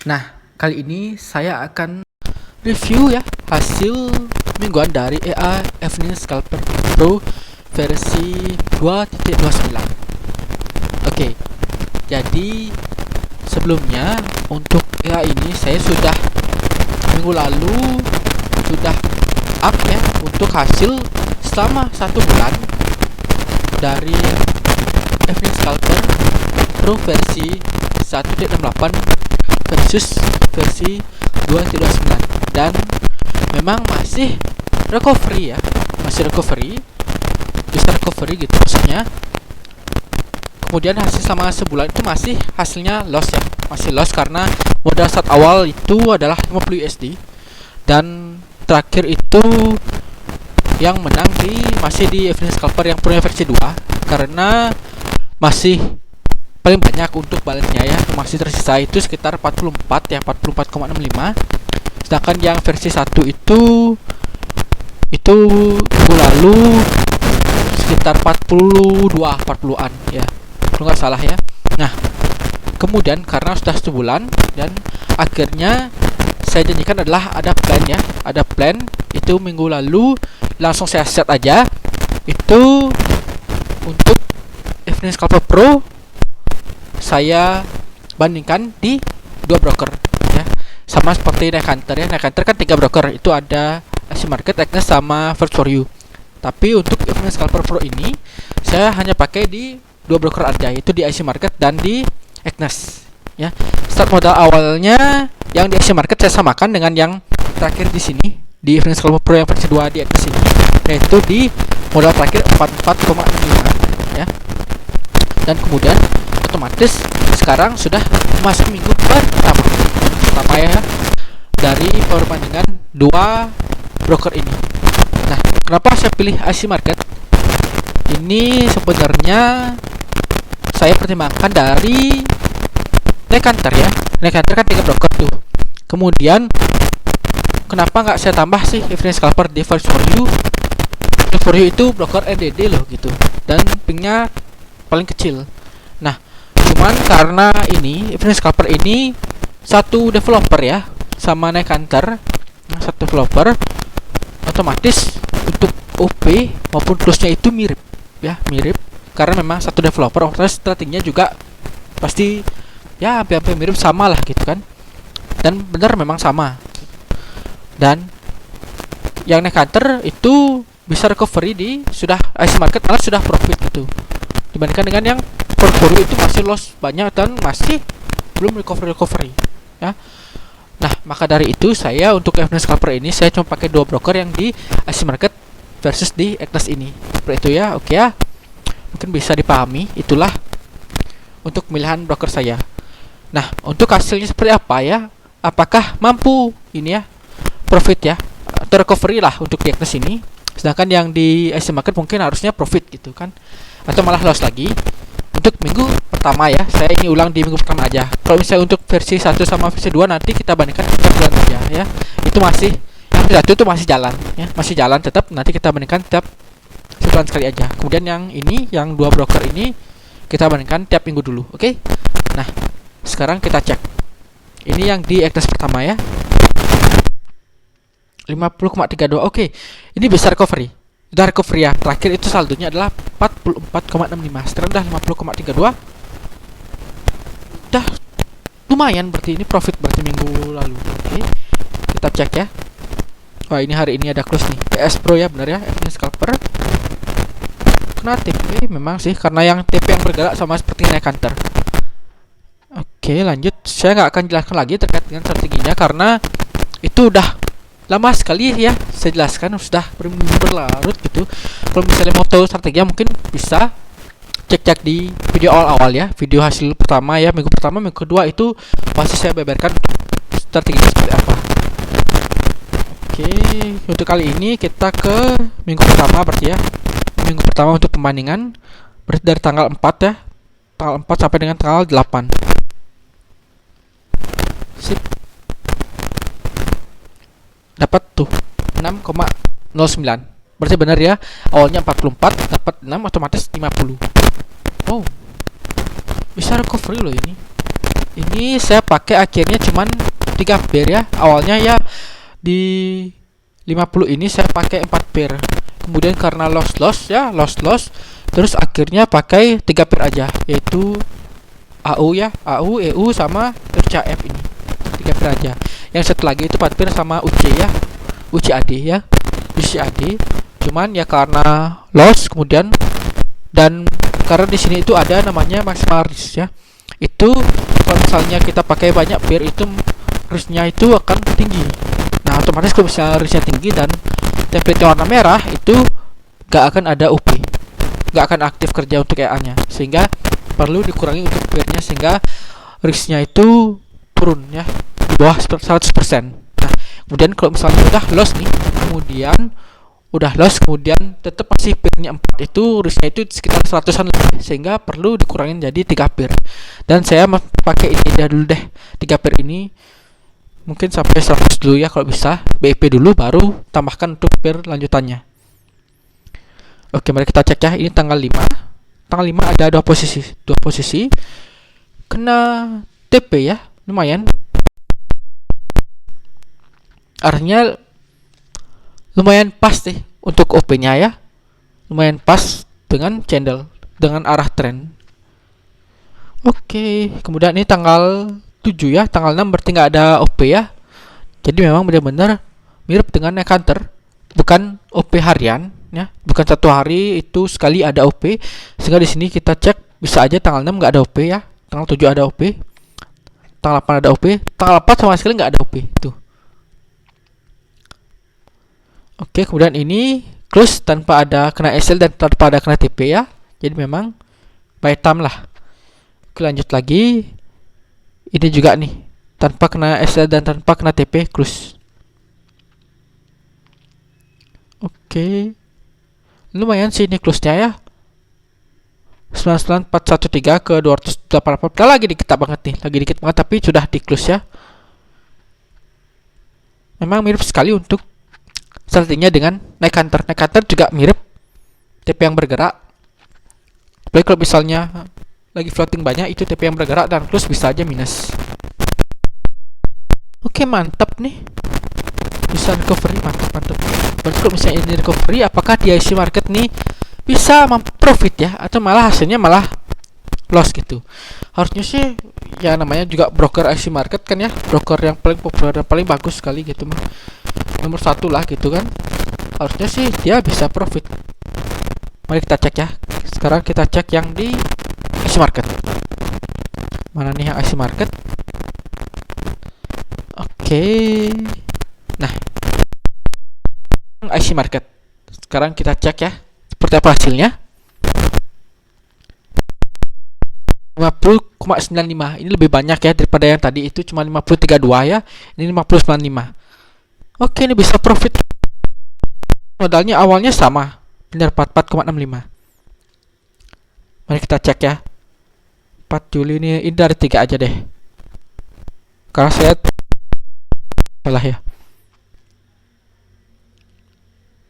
Nah, kali ini saya akan review ya hasil mingguan dari EA Evening Scalper Pro versi 2.29. Oke, jadi sebelumnya untuk EA ini saya sudah minggu lalu sudah up ya untuk hasil selama 1 bulan dari Evening Scalper Pro versi 1.68 versus versi 2.29, dan memang masih recovery ya, masih recovery, bisa recovery gitu maksudnya. Kemudian hasil selama sebulan itu masih hasilnya loss ya, masih loss karena modal start awal itu adalah 50 USD, dan terakhir itu yang menang masih di Evening Scalper yang punya versi 2 karena masih paling banyak untuk balance-nya ya, masih tersisa itu sekitar 44 ya, 44,65. Sedangkan yang versi 1 itu minggu lalu sekitar 40-an ya, kalau nggak salah ya. Nah, kemudian karena sudah 1 bulan dan akhirnya saya janjikan adalah ada plan ya, ada plan itu minggu lalu langsung saya set aja itu untuk Evening Scalper Pro. Saya bandingkan di 2 broker ya, sama seperti Neck Hunter ya. Neck Hunter kan 3 broker, itu ada IC Market, Agnes, sama First For You. Tapi untuk Evening Scalper Pro ini saya hanya pakai di 2 broker aja, yaitu di IC Market dan di Agnes ya. Start modal awalnya yang di IC Market saya samakan dengan yang terakhir di sini di Evening Scalper Pro yang versi 2 di Agnes ini, yaitu di modal terakhir 44,65 ya. Dan kemudian otomatis sekarang sudah masuk minggu pertama ya dari perbandingan 2 broker ini. Nah, kenapa saya pilih IC Market? Ini sebenarnya saya pertimbangkan dari Neck Hunter ya. Neck Hunter kan 3 broker tuh. Kemudian kenapa nggak saya tambah sih Evening Scalper di First For You? First For You itu broker RDD loh gitu, dan pingnya paling kecil. Nah, cuman karena ini Evening Scalper ini satu developer ya sama Neck Hunter, satu developer, otomatis untuk OP maupun close-nya itu mirip ya, mirip karena memang satu developer, otomatis strateginya juga pasti ya hampir mirip, sama lah gitu kan, dan benar memang sama. Dan yang Neck Hunter itu bisa recovery di sudah IC Market, malah sudah profit gitu, dibandingkan dengan yang Portfolio itu masih loss banyak dan masih belum recovery ya. Nah, maka dari itu saya untuk Evening Scalper ini saya cuma pakai 2 broker yang di IC Market versus di Agnes ini. Seperti itu ya. Oke ya, mungkin bisa dipahami. Itulah untuk pemilihan broker saya. Nah, untuk hasilnya seperti apa ya, apakah mampu ini ya profit ya, atau recovery lah untuk di Agnes ini, sedangkan yang di IC Market mungkin harusnya profit gitu kan, atau malah loss lagi. Untuk minggu pertama ya, saya ini ulang di minggu pertama aja. Kalau misalnya untuk versi 1 sama versi 2 nanti kita bandingkan per bulan aja ya. Itu masih yang versi 1 itu masih jalan ya, masih jalan tetap, nanti kita bandingkan tiap sebulan sekali aja. Kemudian yang ini, yang 2 broker ini kita bandingkan tiap minggu dulu. Oke. Nah, sekarang kita cek. Ini yang di Agnes pertama ya. 50,32. Oke. Ini bisa recovery. Udah recovery ya. Terakhir itu saldonya adalah 44,65. Sekarang udah 50,32. Udah lumayan, berarti ini profit berarti minggu lalu. Oke. Kita cek ya. Wah, ini hari ini ada close nih. PS Pro ya, benar ya, Evening Scalper. Kena TP memang sih, karena yang TP yang bergerak sama seperti Neck Hunter. Oke, lanjut. Saya nggak akan jelaskan lagi terkait dengan strateginya karena itu udah lama sekali ya saya jelaskan, sudah berlarut gitu. Kalau misalnya mau tahu strateginya mungkin bisa cek di video awal ya, video hasil pertama ya, minggu pertama, minggu kedua itu pasti saya beberkan strateginya seperti apa. Oke, untuk kali ini kita ke minggu pertama berarti ya. Minggu pertama untuk pembandingan berarti dari tanggal 4 ya, tanggal 4 sampai dengan tanggal 8. Sip, dapat tuh 6,09. Berarti benar ya, awalnya 44 dapat 6, otomatis 50. Oh, bisa recovery loh ini. ini saya pakai akhirnya cuman 3 pair ya. Awalnya ya di 50 ini saya pakai 4 pair. Kemudian karena loss ya, loss terus akhirnya pakai 3 pair aja, yaitu AU ya, AU, EU sama RCF ini. 3 pair aja. Yang satu lagi itu 4 pair sama UC ya. UCAD ya. UCAD. Cuman ya karena loss kemudian dan karena di sini itu ada namanya maximal risk ya. Itu kalau misalnya kita pakai banyak pair itu risknya itu akan tinggi. Nah, otomatis kalau misalnya risknya tinggi dan template warna merah itu gak akan ada UP, gak akan aktif kerja untuk EA-nya, sehingga perlu dikurangi untuk pairnya sehingga risknya itu turun ya di bawah 100%. Nah, kemudian kalau misalnya udah loss nih, kemudian tetap masih pairnya 4, itu risknya itu sekitar 100-an lebih, sehingga perlu dikurangin jadi 3 pair. Dan saya pakai ini dulu deh, 3 pair ini mungkin sampai 100 dulu ya kalau bisa, BIP dulu baru tambahkan untuk pair lanjutannya. Oke, mari kita cek ya. Ini tanggal 5 ada dua posisi kena TP ya, lumayan, artinya lumayan pas deh untuk OP nya ya, lumayan pas dengan candle, dengan arah tren. Oke, kemudian ini tanggal 7 ya, tanggal 6 berarti nggak ada OP ya. Jadi memang benar-benar mirip dengan neck hunter, bukan OP harian ya, bukan satu hari itu sekali ada OP. Sehingga di sini kita cek bisa aja tanggal 6 nggak ada OP ya, tanggal 7 ada OP, tanggal 8 ada OP, tanggal 4 sama sekali nggak ada OP tuh. Oke, kemudian ini close tanpa ada kena SL dan tanpa ada kena TP ya. Jadi memang buy time lah. Oke, lanjut lagi. Ini juga nih tanpa kena SL dan tanpa kena TP close. Oke. Lumayan sih ini close-nya ya. 99413 ke 284. Lagi dikit banget nih, lagi dikit banget tapi sudah di close ya. Memang mirip sekali untuk strateginya dengan neck hunter. Neck hunter juga mirip, TP yang bergerak. Baik, kalau misalnya lagi floating banyak itu TP yang bergerak dan close bisa aja minus. Oke, mantap nih, bisa recovery, mantap. Berarti kalau misalnya ini recovery, apakah di IC market nih bisa profit ya, atau malah hasilnya malah loss gitu? Harusnya sih ya, namanya juga broker IC market kan ya, broker yang paling populer dan paling bagus sekali gitu mah, nomor 1 lah gitu kan. Harusnya sih dia bisa profit. Mari kita cek ya. Sekarang kita cek yang di IC market. Mana nih yang IC market? Oke. Nah, IC market. Sekarang kita cek ya seperti apa hasilnya. 50,95. Ini lebih banyak ya daripada yang tadi itu cuma 50,32 ya. Ini 50,95. Oke, ini bisa profit. Modalnya awalnya sama, benar 44,65. Mari kita cek ya. 4 Juli ini dari 3 aja deh. Karena saya salah ya.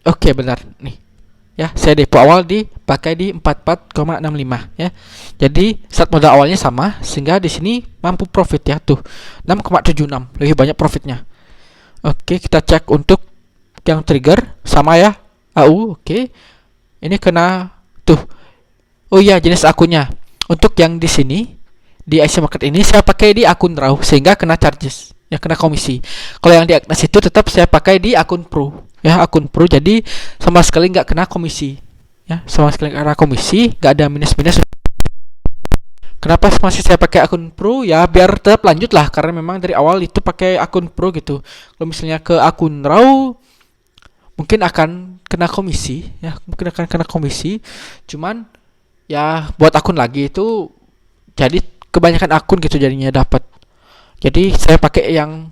Oke, benar nih. Ya, saya depo awal dipakai di 44,65 ya. Jadi start modal awalnya sama sehingga di sini mampu profit ya tuh. 6,76, lebih banyak profitnya. Oke, kita cek untuk yang trigger sama ya. AU, oke. Ini kena tuh. Oh iya, jenis akunnya. Untuk yang di sini di IC market ini saya pakai di akun raw sehingga kena charges, ya kena komisi. Kalau yang di Agnes itu tetap saya pakai di akun pro. Ya, akun pro, jadi sama sekali nggak kena komisi ya, sama sekali nggak kena komisi, nggak ada minus. Kenapa masih saya pakai akun pro ya, biar tetap lanjut lah, karena memang dari awal itu pakai akun pro gitu. Kalau misalnya ke akun raw mungkin akan kena komisi ya, cuman ya buat akun lagi itu jadi kebanyakan akun gitu jadinya dapat. Jadi saya pakai yang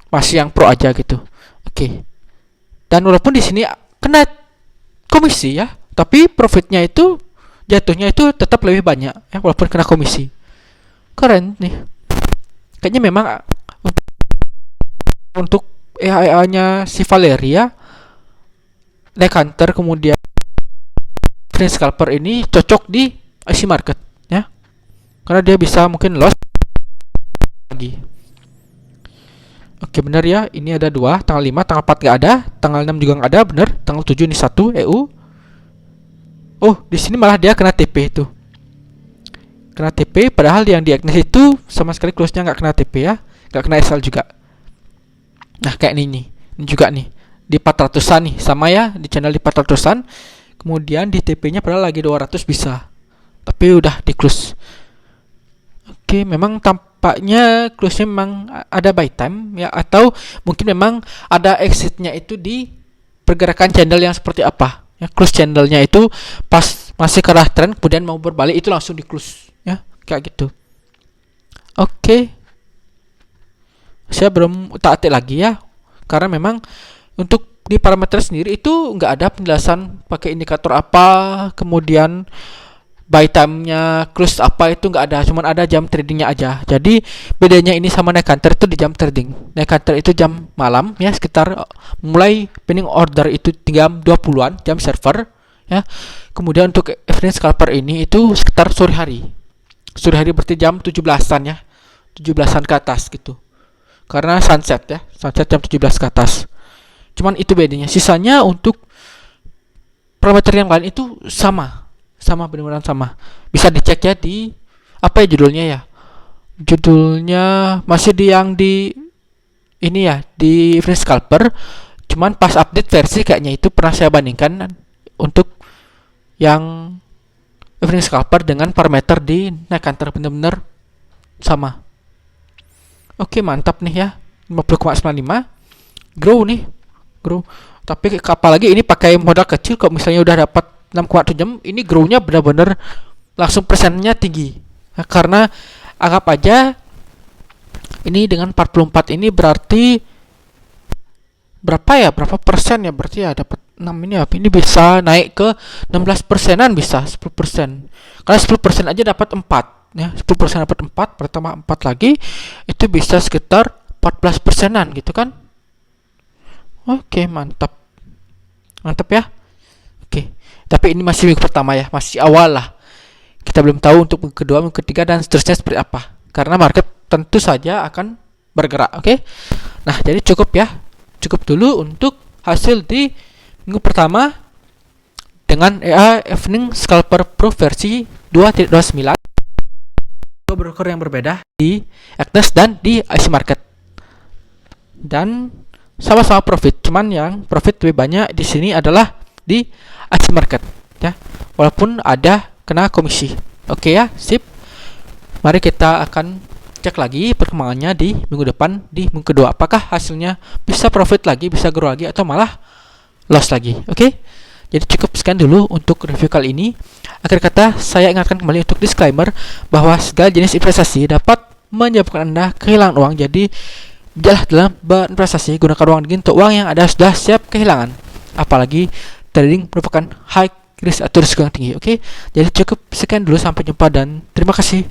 masih yang pro aja gitu. Oke. Dan walaupun di sini kena komisi ya, tapi profitnya itu jatuhnya itu tetap lebih banyak ya, walaupun kena komisi. Keren nih. Kayaknya memang untuk EA-nya si Valeria, Neck Hunter, kemudian Green Scalper ini cocok di IC market ya. Karena dia bisa mungkin loss lagi. Oke, benar ya. Ini ada 2, tanggal 5, tanggal 4 nggak ada, tanggal 6 juga nggak ada, benar. Tanggal 7 ini 1 EU. Oh, di sini malah dia kena TP itu. Kena TP, padahal yang di Agnes itu sama sekali close-nya nggak kena TP ya. Nggak kena SL juga. Nah, kayak ini nih. Ini juga nih. Di 400-an nih, sama ya, di channel di 400-an. Kemudian di TP-nya padahal lagi 200 bisa. Tapi udah di close. Oke, memang tampaknya close-nya memang ada buy time ya, atau mungkin memang ada exit-nya itu di pergerakan channel yang seperti apa. Ya, close channelnya itu pas masih ke arah trend kemudian mau berbalik itu langsung di close ya, kayak gitu. Oke. Saya belum tak lagi ya, karena memang untuk di parameter sendiri itu nggak ada penjelasan pakai indikator apa, kemudian buy time-nya, close apa, itu nggak ada, cuman ada jam tradingnya aja. Jadi bedanya ini sama Night Hunter itu di jam trading. Night Hunter itu jam malam ya, sekitar mulai pending order itu jam 20-an jam server ya. Kemudian untuk evening scalper ini itu sekitar sore hari. Sore hari berarti jam 17-an ya. 17-an ke atas gitu. Karena sunset ya, sunset jam 17 ke atas. Cuman itu bedanya. Sisanya untuk parameter yang lain itu sama, benar-benar sama. Bisa dicek ya di apa ya judulnya ya. Judulnya masih di yang di ini ya, di Evening Scalper. Cuman pas update versi kayaknya itu pernah saya bandingkan untuk yang Evening Scalper dengan parameter di Night Hunter, benar-benar sama. Oke, mantap nih ya. 50,95 grow nih, grow. Tapi apalagi ini pakai modal kecil, kalau misalnya udah dapat 6,7 ini grow-nya benar-benar langsung persennya tinggi. Nah, karena anggap aja ini dengan 44 ini berarti berapa ya? Berapa persen ya? Berarti ya dapat 6 ini apa? Ini bisa naik ke 16 persenan, bisa 10%. Karena 10% aja dapat 4 ya. 10% dapat 4, pertama 4 lagi itu bisa sekitar 14 persenan gitu kan. Oke, mantap. Mantap ya. Oke. Tapi ini masih minggu pertama ya, masih awal lah. Kita belum tahu untuk minggu kedua, minggu ketiga dan seterusnya seperti apa. Karena market tentu saja akan bergerak, oke? Nah, jadi cukup ya. Cukup dulu untuk hasil di minggu pertama dengan EA Evening Scalper Pro versi 2.29. Dua broker yang berbeda di Agnes dan di IC Market. Dan sama-sama profit, cuman yang profit lebih banyak di sini adalah di IC Market ya. Walaupun ada kena komisi. Oke ya, sip. Mari kita akan cek lagi perkembangannya di minggu depan, di minggu kedua. Apakah hasilnya bisa profit lagi, bisa grow lagi, atau malah loss lagi. Oke. Jadi cukup sekian dulu untuk review kali ini. Akhir kata, saya ingatkan kembali untuk disclaimer bahwa segala jenis investasi dapat menyebabkan Anda kehilangan uang. Jadi janganlah dalam berinvestasi gunakan uang untuk uang yang ada sudah siap kehilangan. Apalagi trading merupakan high risk atau risiko yang tinggi. Oke. Jadi cukup sekian dulu, sampai jumpa dan terima kasih.